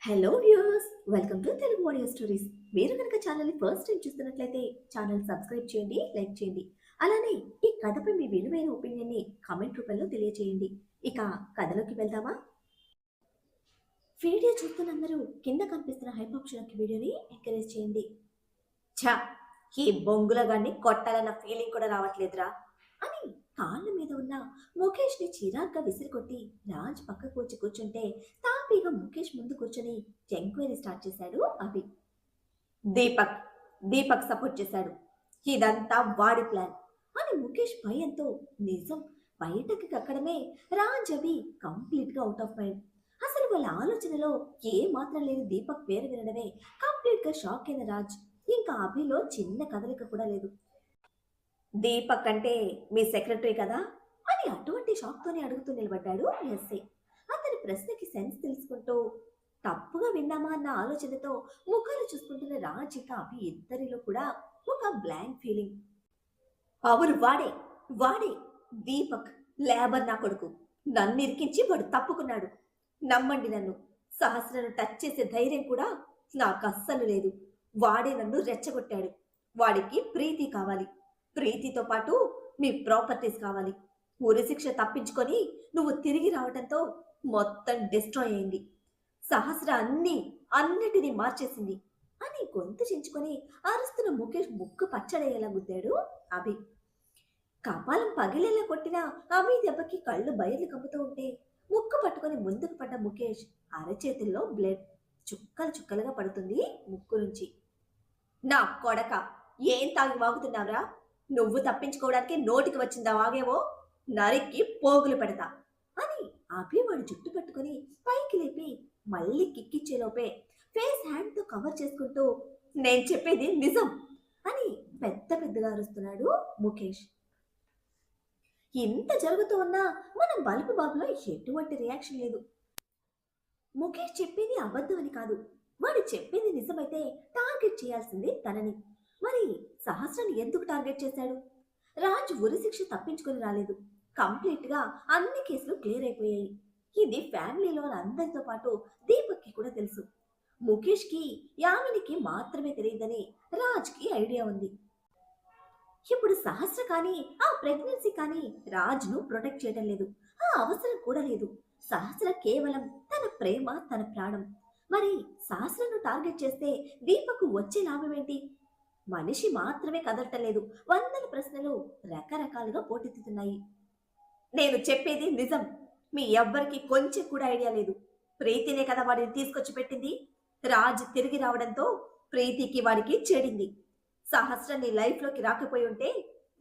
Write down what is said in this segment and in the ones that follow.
Hello viewers, welcome to Telugu audio stories. మీరు కనుక ఛానల్ని ఫస్ట్ టైం చూస్తున్నట్లయితే ఛానల్ సబ్స్క్రైబ్ చేయండి, లైక్ చేయండి. అలానే ఈ కథపై మీ విలువైన ఒపీనియన్ని కామెంట్ రూపంలో తెలియజేయండి. ఇక కథలోకి వెళ్దామా? వీడియో చూస్తున్న అందరూ కింద కనిపిస్తున్న హైప్ ఆప్షన్ వీడియోని ఎంకరేజ్ చేయండి. ఛా, ఈ బొంగుల గాన్ని కొట్టాలన్న ఫీలింగ్ కూడా రావట్లేదురా అని కాళ్ళ మీద ఉన్న ముఖేష్ ని చిరాగ్గా విసిరికొట్టి రాజ్ పక్కకు వచ్చి కూర్చుంటే తాపీగా ముఖేష్ ముందు కూర్చొని ఎంక్వైరీ స్టార్ట్ చేశాడు అభి. దీపక్ దీపక్ సపోర్ట్ చేశాడు. ఇదంతా వాడి ప్లాన్ అని ముఖేష్ భయంతో నిజం బయటకి కక్కడమే రాజ్ అభి కంప్లీట్ గా అవుట్ ఆఫ్ మైండ్. అసలు వాళ్ళ ఆలోచనలో ఏ మాత్రం లేని దీపక్ పేరు వినడమే కంప్లీట్ గా షాక్ అయిన రాజ్ ఇంకా అభిలో చిన్న కదలిక కూడా లేదు. దీపక్ అంటే మీ సెక్రటరీ కదా అని అటువంటి షాక్తోనే అడుగుతూ నిలబడ్డాడు ఎస్ఐ. అతని ప్రశ్నకి సెన్స్ తెలుసుకుంటూ తప్పుగా విన్నామా అన్న ఆలోచనతో ముఖాలు చూసుకుంటున్న రాజ్ ఇంకా అభి ఇద్దరిలో కూడా ఒక బ్లాంక్ ఫీలింగ్. అవును, వాడే వాడే దీపక్, లేబర్ నా కొడుకు. నన్ను ఇరికించి వాడు తప్పుకున్నాడు. నమ్మండి నన్ను, సహస్రను టచ్ చేసే ధైర్యం కూడా నాకు అస్సలు లేదు. వాడే నన్ను రెచ్చగొట్టాడు. వాడికి ప్రీతి కావాలి, ప్రీతితో పాటు మీ ప్రాపర్టీస్ కావాలి. ఉరి శిక్ష తప్పించుకొని నువ్వు తిరిగి రావటంతో మొత్తం డిస్ట్రాయ్ అయింది. సహస్ర అన్నిటినీ మార్చేసింది అని గొంతు చించుకొని అరుస్తున్న ముఖేష్ ముక్కు పచ్చడయ్యేలా గుద్దాడు అభి. కపాలం పగిలేలా కొట్టిన అభి దెబ్బకి కళ్ళు బయలు కమ్ముతూ ఉంటే ముక్కు పట్టుకొని ముందుకు పడ్డ ముఖేష్ అరచేతుల్లో బ్లడ్ చుక్కలు చుక్కలుగా పడుతుంది ముక్కు నుంచి. నా కొడక, ఏం తాగి వాగుతున్నావురా? నువ్వు తప్పించుకోవడానికి నోటికి వచ్చిందా వాగేవో? నరికి పోగులు పెడతా అని అభివాడు జుట్టు పట్టుకుని పైకి లేపి మళ్ళీ కిక్కిచ్చేలోపే ఫేస్ హ్యాండ్ తో కవర్ చేసుకుంటూ నేను చెప్పేది నిజం అని పెద్ద పెద్దగా అరుస్తున్నాడు ముఖేష్. ఇంత జరుగుతూ ఉన్నా మన బలుపు బాబులో ఎటువంటి రియాక్షన్ లేదు. ముఖేష్ చెప్పింది అబద్ధం అని కాదు, వాడు చెప్పింది నిజమైతే టార్గెట్ చేయాల్సింది తనని. మరి సహస్రాన్ని ఎందుకు టార్గెట్ చేశాడు? రాజ్ ఉరి శిక్ష తప్పించుకొని రాలేదు. కంప్లీట్ గా అన్ని కేసులు క్లియర్ అయిపోయాయి. ఇది ఫ్యామిలీలో అందరితో పాటు దీపక్ కి కూడా తెలుసు. ముఖేష్ కి యామినికి మాత్రమే తెలియదని రాజ్ కి ఐడియా ఉంది. ఇప్పుడు సహస్ర కానీ ఆ ప్రెగ్నెన్సీ కానీ రాజ్ ను ప్రొటెక్ట్ చేయడం లేదు, ఆ అవసరం కూడా లేదు. సహస్ర కేవలం తన ప్రేమ, తన ప్రాణం. మరి సహస్రను టార్గెట్ చేస్తే దీపక్ వచ్చే లాభం ఏంటి? మనిషి మాత్రమే కదలటలేదు, వందల ప్రశ్నలు రకరకాలుగా పోటెత్తుతున్నాయి. నేను చెప్పేది నిజం. మీ ఎవ్వరికి కొంచెం కూడా ఐడియా లేదు. ప్రీతినే కదా వాడిని తీసుకొచ్చి పెట్టింది. రాజ్ తిరిగి రావడంతో ప్రీతికి వాడికి చెడింది. సహస్ర నీ లైఫ్ లోకి రాకపోయి ఉంటే,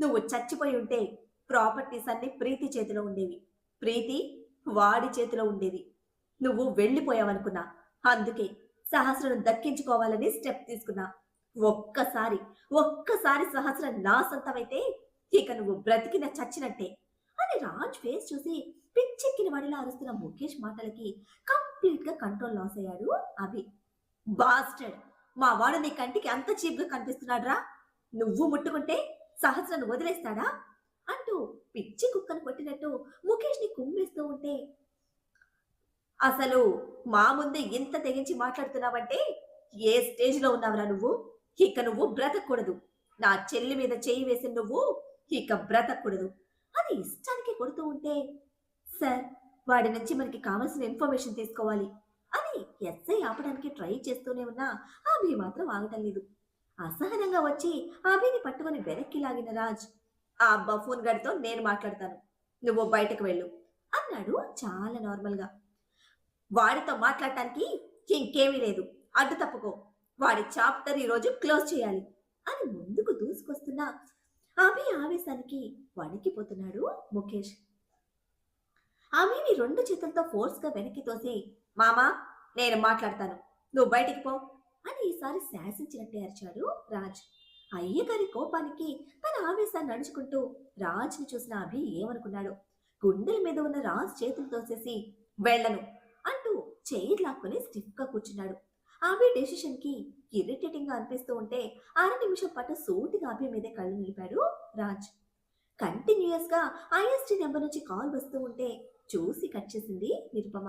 నువ్వు చచ్చిపోయి ఉంటే ప్రాపర్టీస్ అన్ని ప్రీతి చేతిలో ఉండేవి, ప్రీతి వాడి చేతిలో ఉండేది. నువ్వు వెళ్ళిపోయావనుకున్నా. అందుకే సహస్రను దక్కించుకోవాలని స్టెప్ తీసుకున్నా. ఒక్కసారి సహస్ర నా సొంతమైతే ఇక నువ్వు బ్రతికిన చచ్చినట్టే అని రాజ్ ఫేస్ చూసి పిచ్చెక్కిన వాడిలా అరుస్తున్న ముఖేష్ మాటలకి కంప్లీట్ గా కంట్రోల్ లాస్ అయ్యాడు అభి. బాస్టర్డ్, మా వాడు నీ కంటికి అంత చీప్ గా కనిపిస్తున్నాడ్రా? నువ్వు ముట్టుకుంటే సహస్రను వదిలేస్తాడా అంటూ పిచ్చి కుక్కను కొట్టినట్టు ముఖేష్ ని కుమ్మేస్తూ ఉంటే, అసలు మా ముందే ఇంత తెగించి మాట్లాడుతున్నావంటే ఏ స్టేజ్ లో ఉన్నావురా నువ్వు? ఇక నువ్వు బ్రతకూడదు. నా చెల్లి మీద చేయి వేసి నువ్వు ఇక బ్రతకూడదు అని ఇష్టానికి కొడుతూ ఉంటే, సార్ వాడి నుంచి మనకి కావాల్సిన ఇన్ఫర్మేషన్ తీసుకోవాలి అని ఎస్ఐ ఆపడానికి ట్రై చేస్తూనే ఉన్నా అభి మాత్రం ఆగటం లేదు. అసహనంగా వచ్చి అభిని పట్టుకుని వెనక్కి లాగిన రాజ్, ఆ బఫూన్ గడితో నేను మాట్లాడతాను, నువ్వు బయటకు వెళ్ళు అన్నాడు చాలా నార్మల్ గా. వాడితో మాట్లాడటానికి ఇంకేమీ లేదు, అడ్డు తప్పుకో. వాడి చాప్టర్ ఈరోజు క్లోజ్ చేయాలి అని ముందుకు దూసుకొస్తున్న అభి ఆవేశానికి వణికిపోతున్నాడు ముఖేష్. అభిని రెండు చేతులతో ఫోర్స్ గా వెనక్కి తోసి, మామా నేను మాట్లాడతాను, నువ్వు బయటికి పో అని ఈసారి శాసించినట్టే అరిచాడు రాజ్. అయ్యగారి కోపానికి తన ఆవేశాన్ని నడుచుకుంటూ రాజ్ ని చూసిన అభి ఏమనుకున్నాడు? గుండెల మీద ఉన్న రాజ్ చేతులు తోసేసి వెళ్ళను అంటూ చైర్ లాక్కుని స్టిఫ్ గా కూర్చున్నాడు. అభి డెసిషన్ కి ఇరిటేటింగ్ గా అనిపిస్తూ ఉంటే అర నిమిషం పాటు సూటిగా అభి మీదే కళ్ళు నిలిపాడు రాజ్. కంటిన్యూయస్ గా ఐఎస్టీ నెంబర్ నుంచి కాల్ వస్తూ ఉంటే చూసి కట్ చేసింది నిరుపమ.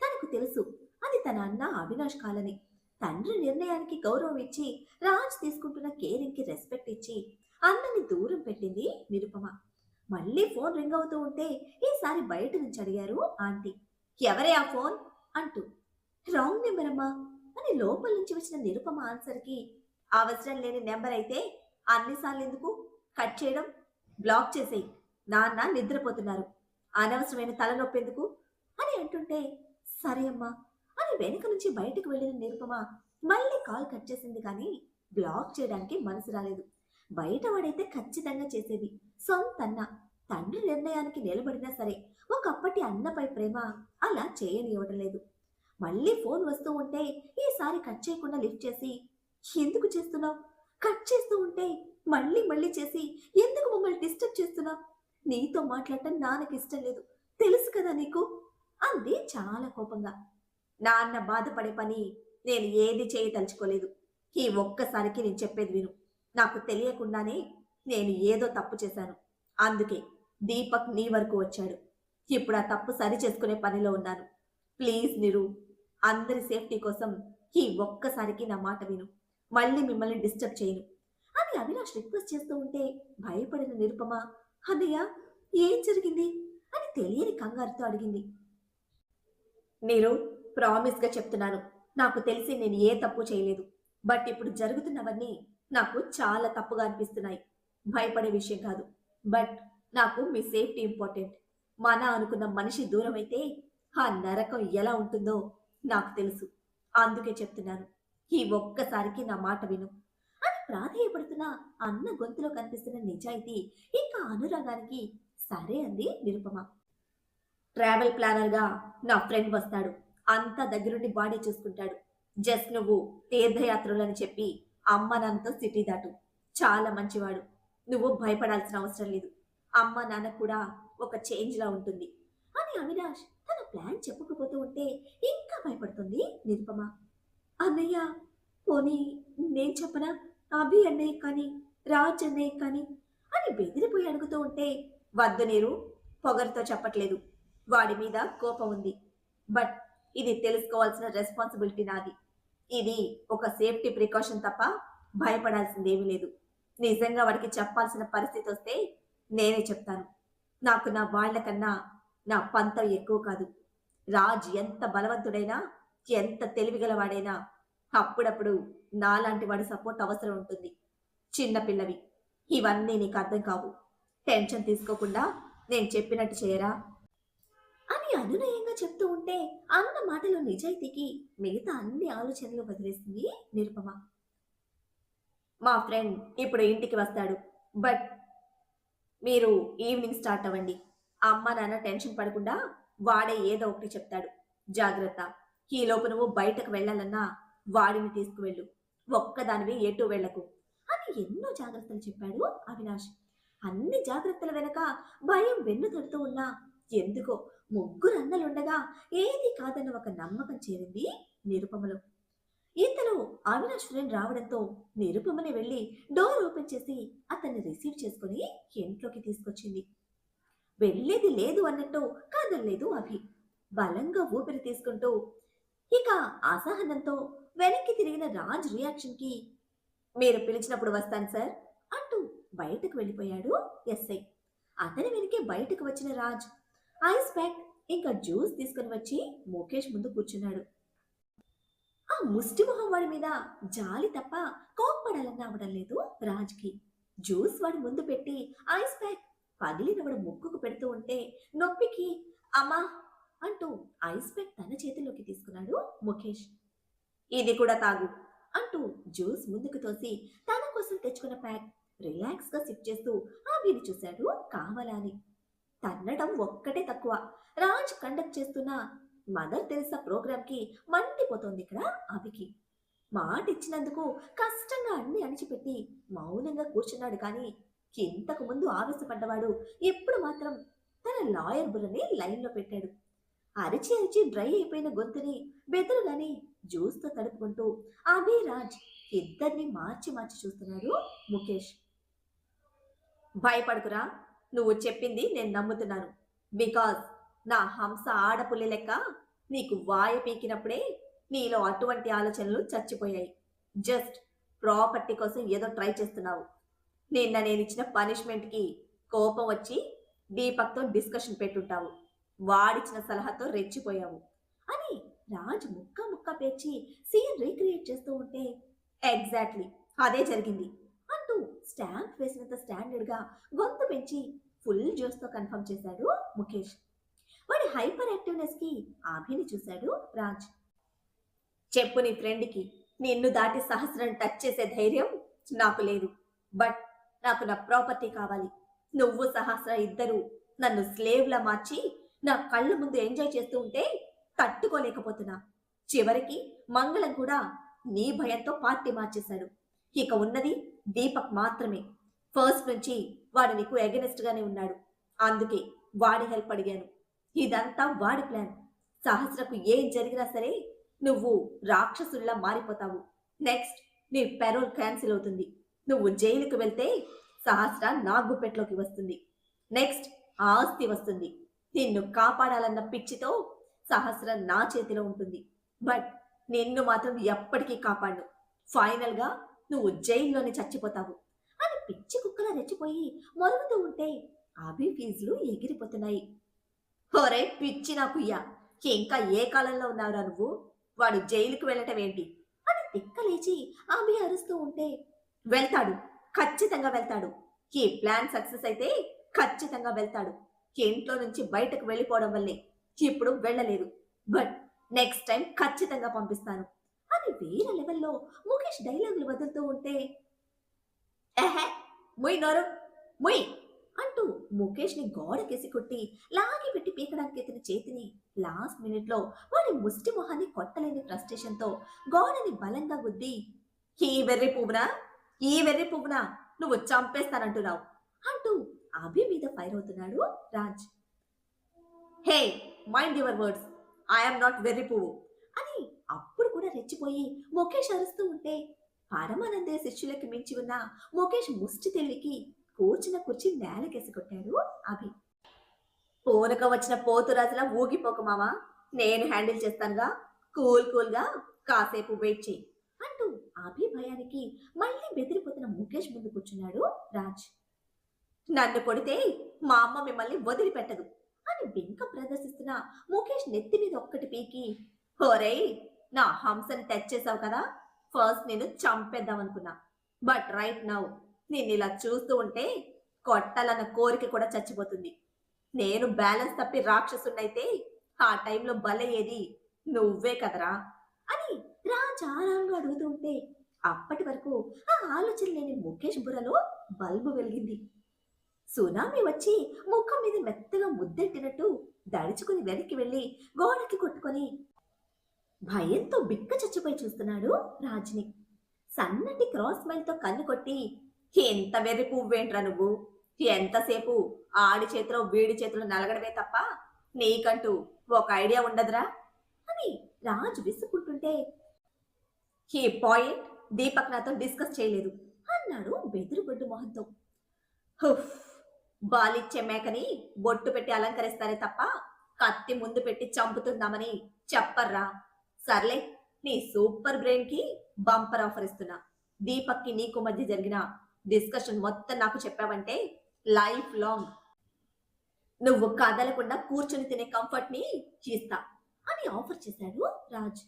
తనకు తెలుసు అది తన అన్న అవినాష్ కాలని. తండ్రి నిర్ణయానికి గౌరవం ఇచ్చి రాజ్ తీసుకుంటున్న కేరింగ్కి రెస్పెక్ట్ ఇచ్చి అన్నని దూరం పెట్టింది నిరుపమ. మళ్ళీ ఫోన్ రింగ్ అవుతూ ఉంటే ఈసారి బయట నుంచి అడిగారు ఆంటీ. ఎవరే ఆ ఫోన్ అంటూ. రాంగ్ నెంబర్ అమ్మా అని లోపల నుంచి వచ్చిన నిరుపమ ఆన్సర్కి, అవసరం లేని నెంబర్ అయితే అన్నిసార్లు ఎందుకు, కట్ చేయడం, బ్లాక్ చేసేయి, నాన్న నిద్రపోతున్నారు, అనవసరమైన తలనొప్పి ఎందుకు అని అంటుంటే, సరే అమ్మా అని వెనుక నుంచి బయటకు వెళ్ళిన నిరుపమ మళ్ళీ కాల్ కట్ చేసింది కానీ బ్లాక్ చేయడానికి మనసు రాలేదు. బయట వాడైతే ఖచ్చితంగా చేసేది. సొంత అన్న, తండ్రి నిర్ణయానికి నిలబడినా సరే ఒకప్పటి అన్నపై ప్రేమ అలా చేయనివ్వడం లేదు. మళ్ళీ ఫోన్ వస్తూ ఉంటే ఈసారి కట్ చేయకుండా లిఫ్ట్ చేసి, ఎందుకు చేస్తున్నావు, కట్ చేస్తూ ఉంటే మళ్ళీ మళ్ళీ చేసి ఎందుకు మమ్మల్ని డిస్టర్బ్ చేస్తున్నావు, నీతో మాట్లాడటం నాన్నకి ఇష్టం లేదు, తెలుసు కదా నీకు అంది చాలా కోపంగా. నాన్న బాధపడే పని నేను ఏది చేయదలుచుకోలేదు. ఈ ఒక్కసారికి నేను చెప్పేది విను. నాకు తెలియకుండానే నేను ఏదో తప్పు చేశాను. అందుకే దీపక్ నీ వరకు వచ్చాడు. ఇప్పుడు ఆ తప్పు సరి చేసుకునే పనిలో ఉన్నాను. ప్లీజ్ నిరు, అందరి సేఫ్టీ కోసం ఈ ఒక్కసారికి నా మాట విను. మళ్ళీ మిమ్మల్ని డిస్టర్బ్ చేయను అని అవినాష్ రిక్వెస్ట్ చేస్తూ ఉంటే భయపడిన నిరుపమ, అన్నయ్య ఏం జరిగింది అని తెలియని కంగారుతో అడిగింది. మీరు, ప్రామిస్గా చెప్తున్నాను, నాకు తెలిసి నేను ఏ తప్పు చేయలేదు. బట్ ఇప్పుడు జరుగుతున్నవన్నీ నాకు చాలా తప్పుగా అనిపిస్తున్నాయి. భయపడే విషయం కాదు. బట్ నాకు మీ సేఫ్టీ ఇంపార్టెంట్. మన అనుకున్న మనిషి దూరం అయితే ఆ నరకం ఎలా ఉంటుందో నాకు తెలుసు. అందుకే చెప్తున్నాను, ఈ ఒక్కసారికి నా మాట విను అని ప్రాధేయపడుతున్న అన్న గొంతులో కనిపిస్తున్న నిజాయితీ ఇంకా అనురాగానికి సరే అంది నిరుపమ. ట్రావెల్ ప్లానర్గా నా ఫ్రెండ్ వస్తాడు. అంతా దగ్గరుండి బాడీ చూసుకుంటాడు. జస్ట్ నువ్వు తీర్థయాత్రలని చెప్పి అమ్మ నాన్నతో సిటీ దాటు. చాలా మంచివాడు. నువ్వు భయపడాల్సిన అవసరం లేదు. అమ్మ నాన్న కూడా ఒక చేంజ్లా ఉంటుంది అని అవినాష్ తన ప్లాన్ చెప్పుకుపోతూ ఉంటే ఇంకా భయపడుతుంది నిరుపమ. అన్నయ్య, పోనీ నేను చెప్పనా, అభి అన్నయ్య కానీ, రాజ్ అన్నయ్య కానీ అని బెదిరిపోయి అడుగుతూ ఉంటే, వద్దు నీరు, పొగరుతో చెప్పట్లేదు. వాడి మీద కోపం ఉంది. బట్ ఇది తెలుసుకోవాల్సిన రెస్పాన్సిబిలిటీ నాది. ఇది ఒక సేఫ్టీ ప్రికాషన్ తప్ప భయపడాల్సిందేమీ లేదు. నిజంగా వాడికి చెప్పాల్సిన పరిస్థితి వస్తే నేనే చెప్తాను. నాకు నా వాళ్లకన్నా నా పంతం ఎక్కువ కాదు. రాజ్ ఎంత బలవంతుడైనా, ఎంత తెలివిగలవాడైనా అప్పుడప్పుడు నాలాంటి వాడి సపోర్ట్ అవసరం ఉంటుంది. చిన్నపిల్లవి, ఇవన్నీ నీకు అర్థం కావు. టెన్షన్ తీసుకోకుండా నేను చెప్పినట్టు చేయరా అని అనునయంగా చెప్తూ ఉంటే అన్న మాటలో నిజాయితీకి మిగతా అన్ని ఆలోచనలు వదిలేసింది నిరుపమ. మా ఫ్రెండ్ ఇప్పుడు ఇంటికి వస్తాడు. బట్ మీరు ఈవినింగ్ స్టార్ట్ అవ్వండి. అమ్మ నాన్న టెన్షన్ పడకుండా వాడే ఏదో ఒకటి చెప్తాడు. జాగ్రత్త. ఈ లోపు నువ్వు బయటకు వెళ్ళాలన్నా వాడిని తీసుకువెళ్ళు. ఒక్కదానివి ఎటు వెళ్లకు అని ఎన్నో జాగ్రత్తలు చెప్పాడు అవినాష్. అన్ని జాగ్రత్తల వెనక భయం వెన్ను తడుతూ ఉన్నా ఎందుకో ముగ్గురు అన్నలుండగా ఏది కాదన్న ఒక నమ్మకం చేరింది నిరుపమలో. ఇంతలో అవినాష్ ఫ్రెండ్ రావడంతో నిరుపమని వెళ్లి డోర్ ఓపెన్ చేసి అతన్ని రిసీవ్ చేసుకుని ఇంట్లోకి తీసుకొచ్చింది. వెళ్ళేది లేదు అన్నట్టు కాదనలేదు అభి. బలంగా ఊపిరి తీసుకుంటూ ఇక అసహనంతో వెనక్కి తిరిగిన రాజ్ రియాక్షన్ కి, మీరు పిలిచినప్పుడు వస్తాను సార్ అంటూ బయటకు వెళ్ళిపోయాడు ఎస్ఐ. అతని వెనకే బయటకు వచ్చిన రాజ్ ఐస్ ప్యాక్ ఇంకా జ్యూస్ తీసుకుని వచ్చి ముఖేష్ ముందు కూర్చున్నాడు. ఆ ముష్టి మొహం వాడి మీద జాలి తప్ప కోప్పడాలన్నా అవడం లేదు రాజ్కి. జ్యూస్ వాడి ముందు పెట్టి ఐస్ ప్యాక్ పగిలిన వాడు ముక్కుకు పెడుతూ ఉంటే నొప్పికి అమ్మా అంటూ ఐస్ ప్యాక్ తన చేతిలోకి తీసుకున్నాడు ముఖేష్. ఇది కూడా తాగు అంటూ జ్యూస్ ముందుకు తోసి తన కోసం తెచ్చుకున్న ప్యాక్ రిలాక్స్ గా సిప్ చేస్తూ ఆవిని చూశాడు కావాలని. తన్నడం ఒక్కటే తక్కువ. రాజ్ కండక్ట్ చేస్తున్న మదర్ తెరిసా ప్రోగ్రామ్ కి మండిపోతోంది ఇక్కడ అభికి. మాట ఇచ్చినందుకు కష్టంగా అన్ని అణిచిపెట్టి మౌనంగా కూర్చున్నాడు. కానీ ఇంతకు ముందు ఆవేశపడ్డవాడు ఇప్పుడు మాత్రం తన లాయర్ బుర్రని లైన్లో పెట్టాడు. అరిచి అరిచి డ్రై అయిపోయిన గొంతుని బెదరుగానే జ్యూస్తో తడుపుకుంటూ అభి రాజ్ ఇద్దరిని మార్చి మార్చి చూస్తున్నాడు ముఖేష్. భయపడుకురా, నువ్వు చెప్పింది నేను నమ్ముతున్నాను. బికాజ్ నా హంస ఆడపుల్లి లెక్క నీకు వాయ పీకినప్పుడే నీలో అటువంటి ఆలోచనలు చచ్చిపోయాయి. జస్ట్ ప్రాపర్టీ కోసం ఏదో ట్రై చేస్తున్నావు. నిన్న నేనిచ్చిన పనిష్మెంట్‌కి కోపం వచ్చి దీపక్‌తో డిస్కషన్ పెట్టుంటావు. వాడిచ్చిన సలహాతో రెచ్చిపోయావు. అని రాజ్ ముక్క ముక్క పేర్చి సీన్ రీక్రియేట్ చేస్తూ ఉంటే ఎగ్జాక్ట్‌లీ అదే జరిగింది అంటూ స్టాంప్ వేసినంత స్టాండర్డ్‌గా గొంతు పెంచి ఫుల్ జోష్‌తో కన్ఫర్మ్ చేశాడు ముఖేష్. వాడి హైపర్ యాక్టివ్‌నెస్‌కి అభిని చూశాడు రాజ్. చెప్పు నీ ఫ్రెండ్‌కి నిన్ను దాటి సహస్రం టచ్ చేసే ధైర్యం నాకు లేదు. బట్ నాకు నా ప్రాపర్టీ కావాలి. నువ్వు సహస్ర ఇద్దరు నన్ను స్లేవ్‌లా మార్చి నా కళ్ళ ముందు ఎంజాయ్ చేస్తూ ఉంటే తట్టుకోలేకపోతున్నా. చివరికి మంగళం కూడా నీ భయంతో పార్టీ మార్చేశాడు. ఇక ఉన్నది దీపక్ మాత్రమే. ఫస్ట్ నుంచి వాడు నీకు ఎగనెస్ట్ గానే ఉన్నాడు. అందుకే వాడి హెల్ప్ అడిగాను. ఇదంతా వాడి ప్లాన్. సహస్రకు ఏం జరిగినా సరే నువ్వు రాక్షసుల్లా మారిపోతావు. నెక్స్ట్ నీ పెరోల్ క్యాన్సిల్ అవుతుంది. నువ్వు జైలుకు వెళ్తే సహస్ర నా గుప్పెట్లోకి వస్తుంది. నెక్స్ట్ ఆస్తి వస్తుంది. నిన్ను కాపాడాలన్న పిచ్చితో సహస్ర నా చేతిలో ఉంటుంది. బట్ నిన్ను మాత్రం ఎప్పటికీ కాపాడు. ఫైనల్ గా నువ్వు జైల్లోనే చచ్చిపోతావు అని పిచ్చి కుక్కలా రెచ్చిపోయి మొరుగుతూ ఉంటే అభి ఫీజులు ఎగిరిపోతున్నాయి. ఒరే పిచ్చి నాకుయ్యా, ఇంకా ఏ కాలంలో ఉన్నావురా నువ్వు? వాడు జైలుకు వెళ్ళటం ఏంటి అని తిక్కలేచి అభి అరుస్తూ ఉంటే వెళ్తాడు, ఖచ్చితంగా వెళ్తాడు. ఈ ప్లాన్ సక్సెస్ అయితే ఖచ్చితంగా వెళ్తాడు. ఇంట్లో నుంచి బయటకు వెళ్ళిపోవడం వల్లే ఇప్పుడు వెళ్ళలేదు. బట్ నెక్స్ట్ టైం ఖచ్చితంగా పంపిస్తాను అని వేరే లెవెల్లో ముఖేష్ డైలాగులు వదులుతూ ఉంటే ఎహే ముయ్ నోరు ముయ్ అంటూ ముఖేష్ ని గోడకేసి కొట్టి లాగి పెట్టి పీకడానికి ఎత్తిన చేతిని లాస్ట్ మినిట్ లో వాడి ముష్టి మొహాన్ని కొట్టలేని ఫ్రస్ట్రేషన్ తో గోడని బలంగా గుద్ది ఈ వెర్రి పువ్వునా ఈ వెర్రి పువ్వునా నువ్వు చంపేస్తానంటున్నావు అంటూ అభి మీద ఫైర్ అవుతున్నాడు Raj. Hey mind your words, I'm not వెర్రి పువ్వు అని అప్పుడు కూడా రెచ్చిపోయి ముఖేష్ అరుస్తూ ఉంటే పరమానందే శిష్యులకి మించి ఉన్న ముఖేష్ ముష్టి తెలివికి కూర్చున్న కుర్చీ నేలకేసి కొట్టాడు అభి. పూనక వచ్చిన పోతురాజులా ఊగిపోక మావా, నేను హ్యాండిల్ చేస్తానుగా, కూల్ కూల్ గా కాసేపు వెయిట్ చేయి అంటూ అభి భయానికి మళ్ళీ బెదిరిపోతున్న ముఖేష్ ముందు కూర్చున్నాడు రాజ్. నన్ను కొడితే మా అమ్మ మిమ్మల్ని వదిలిపెట్టదు అని బెంక ప్రదర్శిస్తున్న ముఖేష్ నెత్తి మీద ఒక్కటి పీకి హోరేయ్ నా హంసని టచ్ చేసావు కదా, ఫస్ట్ నేను చంపేద్దాం అనుకున్నా. బట్ రైట్ నౌ నిన్ను ఇలా చూస్తూ ఉంటే కొట్టాలన్న కోరిక కూడా చచ్చిపోతుంది. నేను బ్యాలెన్స్ తప్పి రాక్షసున్నైతే ఆ టైంలో బలయ్యేది నువ్వే కదరా అని రాజారాంగా అడుగుతూ ఉంటే అప్పటి వరకు ఆ ఆలోచన లేని ముఖేష్ బుర్రలో బల్బు వెలిగింది. సునామీ వచ్చి ముఖం మీద మెత్తగా ముద్దెట్టినట్టు దడుచుకుని వెనక్కి వెళ్లి గోడకి కొట్టుకొని భయంతో బిక్క చచ్చిపోయి చూస్తున్నాడు రాజ్ని. సన్నటి క్రాస్ మైల్తో కన్ను కొట్టి ఎంత వెర్రి పువ్వేంట్రా నువ్వు, ఎంతసేపు ఆడి చేతిలో వీడి చేతిలో నలగడమే తప్ప నీకంటూ ఒక ఐడియా ఉండదురా అని రాజు విసుకుంటుంటే ఈ పాయింట్ దీపక్ నాతో డిస్కస్ చేయలేదు అన్నాడు బెదురుగొడ్డు మొహంతో. హుఫ్, బాలిచ్చే మేకని బొట్టు పెట్టి అలంకరిస్తారే తప్ప కత్తి ముందు పెట్టి చంపుతుందామని చెప్పర్రా. సర్లే, నీ సూపర్ బ్రెయిన్ కి బంపర్ ఆఫర్ ఇస్తున్నా. దీపక్ కి నీకు మధ్య జరిగిన డిస్కషన్ మొత్తం నాకు చెప్పావంటే లైఫ్ లాంగ్ నువ్వు కదలకుండా కూర్చుని తినే కంఫర్ట్ ని ఇస్తా అని ఆఫర్ చేశాడు రాజ్.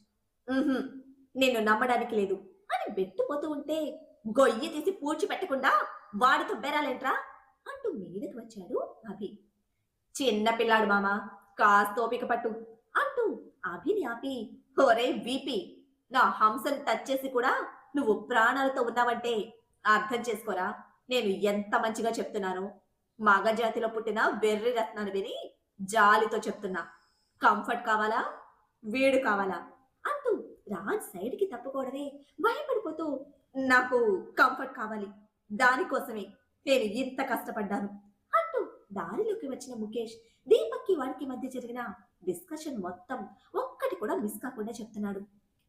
నిన్ను నమ్మడానికి లేదు అని బెట్టుపోతూ ఉంటే గొయ్యి తీసి పూడ్చి పెట్టకుండా వాడితో బెరాలేంట్రా అంటూ మీదకి వచ్చాడు అభి. చిన్న పిల్లాడు మామ, కాస్త ఓపిక పట్టు అంటూ అభిని ఆపి ఒరే వీపీ, నా హంసని టచ్ చేసి కూడా నువ్వు ప్రాణాలతో ఉన్నావంటే అర్థం చేసుకోరా నేను ఎంత మంచిగా చెప్తున్నాను. మగజాతిలో పుట్టిన వెర్రి రత్నాన్ని విని జాలితో చెప్తున్నా. కంఫర్ట్ కావాలా, వీడు కావాలా అంటూ రాజ్ సైడ్కి తప్పుకోవడమే భయపడిపోతూ నాకు కంఫర్ట్ కావాలి, దానికోసమే నేను ఇంత కష్టపడ్డాను అంటూ దారిలోకి వచ్చిన ముఖేష్ దీపక్కి వాడికి మధ్య జరిగిన డిస్కషన్ మొత్తం ఒక్కటి కూడా మిస్ కాకుండా చెప్తున్నాడు.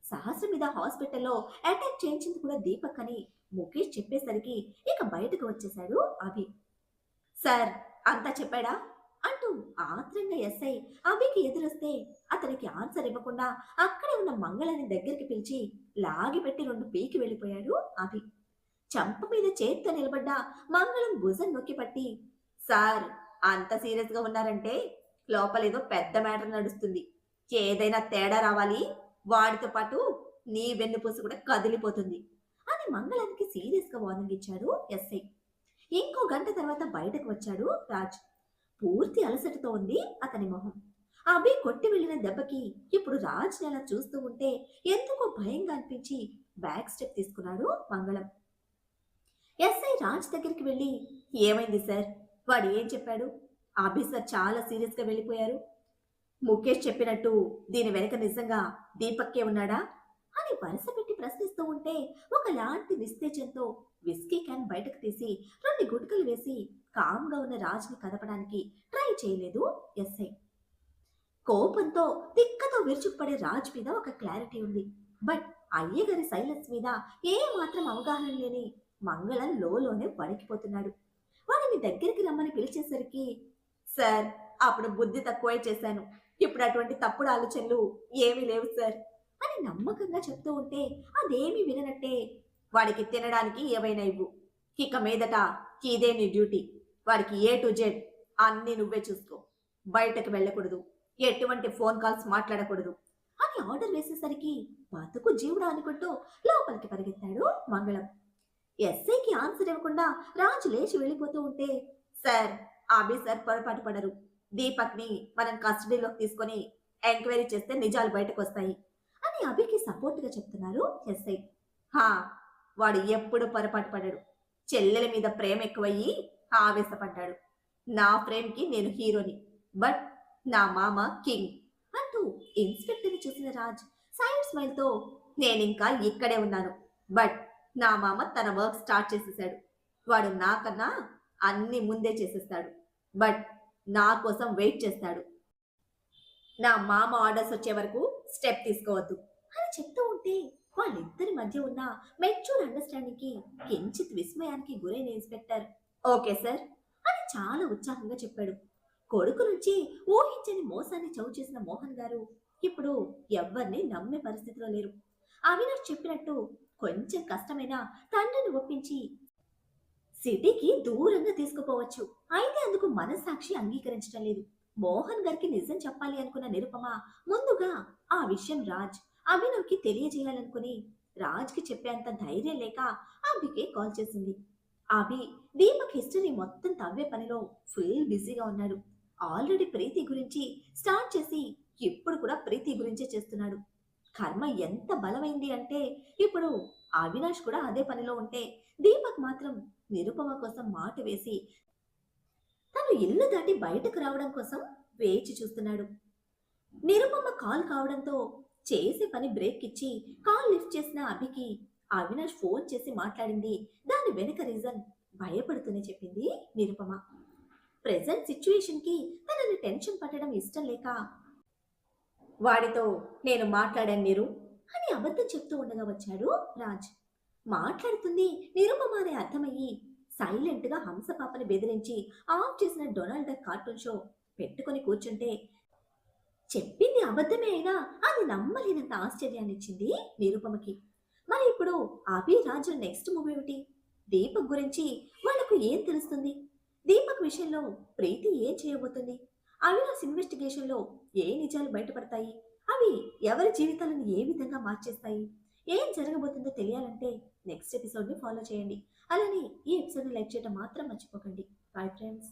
సహస్ర మీద హాస్పిటల్లో అటాక్ చేయించింది కూడా దీపక్ అని ముఖేష్ చెప్పేసరికి ఇక బయటకు వచ్చేశాడు అభి. సార్ అంతా చెప్పాడా అంటూ ఆత్రంగా ఎస్ఐ అభికి ఎదురొస్తే అతనికి ఆన్సర్ ఇవ్వకుండా అక్కడే ఉన్న మంగళని దగ్గరికి పిలిచి లాగిపెట్టి రెండు పీకి వెళ్ళిపోయాడు అభి. చంప మీద చేత్తో నిలబడ్డ మంగళం భుజం నొక్కి పట్టి, సార్ అంత సీరియస్ గా ఉన్నారంటే లోపలేదో పెద్ద మ్యాటర్ నడుస్తుంది. ఏదైనా తేడా రావాలి, వాడితో పాటు నీ వెన్నుపూస కూడా కదిలిపోతుంది అని మంగళానికి సీరియస్ గా వార్నింగ్ ఇచ్చాడు ఎస్ఐ. ఇంకో గంట తర్వాత బయటకు వచ్చాడు రాజ్. పూర్తి అలసటతో ఉంది అతని మొహం. అభి కొట్టి వెళ్ళిన దెబ్బకి ఇప్పుడు రాజ్ అలా చూస్తూ ఉంటే ఎందుకో భయంగా అనిపించి బ్యాక్ స్టెప్ తీసుకున్నాడు మంగళం. ఎస్ఐ రాజ్ దగ్గరికి వెళ్ళి, ఏమైంది సార్, వాడు ఏం చెప్పాడు? అభి సార్ చాలా సీరియస్ గా వెళ్ళిపోయారు. ముఖేష్ చెప్పినట్టు దీని వెనక నిజంగా దీపక్కే ఉన్నాడా అని వరుస పెట్టి ప్రశ్నిస్తూ ఉంటే ఒకలాంటి నిస్తేజంతో విస్కీ క్యాన్ బయటకు తీసి రెండు గుట్కలు వేసి కామ్గా ఉన్న రాజ్ని కదపడానికి ట్రై చేయలేదు ఎస్ఐ. కోపంతో తిక్కతో విరుచుకుపడే రాజ్ మీద ఒక క్లారిటీ ఉంది. బట్ అయ్యగారి సైలెన్స్ మీద ఏ మాత్రం అవగాహన లేని మంగళం లోనే వణికిపోతున్నాడు. వాడిని దగ్గరికి రమ్మని పిలిచేసరికి, సార్ అప్పుడు బుద్ధి తక్కువే చేశాను, ఇప్పుడు అటువంటి తప్పుడు ఆలోచనలు ఏమీ లేవు సార్ అని నమ్మకంగా చెప్తూ ఉంటే అదేమీ విననట్టే, వాడికి తినడానికి ఏవైనా ఇవ్వు, ఇక మీదట ఇదే నీ డ్యూటీ, వాడికి ఏ టు జెడ్ అన్ని నువ్వే చూసుకో, బయటకు వెళ్ళకూడదు, ఎటువంటి ఫోన్ కాల్స్ మాట్లాడకూడదు అని ఆర్డర్ వేసేసరికి బతుకు జీవుడా అనుకుంటూ లోపలికి పరిగెత్తాడు మంగళం. ఎస్ఐకి ఆన్సర్ ఇవ్వకుండా రాజు లేచి వెళ్ళిపోతూ ఉంటే, సార్ అభి సార్ పొరపాటు పడరు, దీపక్ ని మనం కస్టడీలోకి తీసుకొని ఎంక్వైరీ చేస్తే నిజాలు బయటకు వస్తాయి అని అభికి సపోర్ట్ గా చెప్తున్నారు ఎస్ఐ. హా, వాడు ఎప్పుడు పొరపాటు పడ్డాడు, చెల్లెల మీద ప్రేమ ఎక్కువయ్యి ఆవేశపడ్డాడు. నా ప్రేమకి నేను హీరోని, బట్ నా మామ కింగ్ అంటూ ఇన్స్పెక్టర్ ని చూసిన రాజ్ సైడ్ స్మైల్ తో, నేనింకా ఇక్కడే ఉన్నాను, బట్ నా మామ తన వర్క్ స్టార్ట్ చేసేసాడు, వాడు నాకన్నా అన్ని ముందే చేసేస్తాడు, బట్ నా కోసం వెయిట్ చేస్తాడు, నా మామ ఆర్డర్స్ వచ్చే వరకు స్టెప్ తీసుకోవద్దు అని చెప్తూ ఉంటే వాళ్ళిద్దరి మధ్య ఉన్న మెచ్యూర్ అండర్స్టాండింగ్ కి కించిత్ విస్మయానికి గురైన ఇన్స్పెక్టర్, ఓకే సార్ అని చాలా ఉత్సాహంగా చెప్పాడు. కొడుకు నుంచి ఊహించని మోసాన్ని చవి చేసిన మోహన్ గారు ఇప్పుడు ఎవ్వరిని నమ్మే పరిస్థితిలో లేరు. అవినాష్ చెప్పినట్టు కొంచెం కష్టమైనా తండ్రిని ఒప్పించి సిటీకి దూరంగా తీసుకుపోవచ్చు. అయితే అందుకు మనస్సాక్షి అంగీకరించడం లేదు. మోహన్ గారికి నిజం చెప్పాలి అనుకున్న నిరుపమ ముందుగా ఆ విషయం రాజ్ అభినవ్కి తెలియజేయాలనుకుని రాజ్కి చెప్పేంత ధైర్యం లేక అభికే కాల్ చేసింది. అభి దీపక్ హిస్టరీ మొత్తం తవ్వే పనిలో ఫుల్ బిజీగా ఉన్నాడు. ఆల్రెడీ ప్రీతి గురించి స్టార్ట్ చేసి ఇప్పుడు కూడా ప్రీతి గురించే చేస్తున్నాడు. కర్మ ఎంత బలమైంది అంటే ఇప్పుడు అవినాష్ కూడా అదే పనిలో ఉంటే దీపక్ మాత్రం నిరుపమ కోసం మాట వేసి తను ఇల్లు దాటి బయటకు రావడం కోసం వేచి చూస్తున్నాడు. నిరుపమ కాల్ కావడంతో చేసే పని బ్రేక్ ఇచ్చి కాల్ లిఫ్ట్ చేసిన అభికి అవినాష్ ఫోన్ చేసి మాట్లాడింది దాని వెనుక రీజన్ భయపడుతూనే చెప్పింది నిరుపమ. ప్రెజెంట్ సిచ్యువేషన్ కి తనని టెన్షన్ పట్టడం ఇష్టం లేక, వాడితో నేను మాట్లాడాను నీరు అని అబద్ధం చెప్తూ ఉండగా వచ్చాడు రాజ్. మాట్లాడుతుంది నిరుపమ అనే అర్థమయ్యి సైలెంట్ గా హంసపాపని బెదిరించి ఆఫ్ చేసిన డొనాల్డ్ డక్ కార్టూన్ షో పెట్టుకుని కూర్చుంటే చెప్పింది అబద్ధమే అయినా అది నమ్మలేనంత ఆశ్చర్యాన్ని ఇచ్చింది నిరుపమకి. మరి ఇప్పుడు అభి రాజు నెక్స్ట్ మూవీ ఏమిటి? దీపక్ గురించి వాళ్లకు ఏం తెలుస్తుంది? దీపక్ విషయంలో ప్రీతి ఏం చేయబోతుంది? అవినాష్ ఇన్వెస్టిగేషన్ లో ఏ నిజాలు బయటపడతాయి? అవి ఎవరి జీవితాలను ఏ విధంగా మార్చేస్తాయి? ఏం జరగబోతుందో తెలియాలంటే నెక్స్ట్ ఎపిసోడ్ ని ఫాలో చేయండి. అలానే ఈ ఎపిసోడ్ ని లైక్ చేయడం మాత్రం మర్చిపోకండి. Bye friends.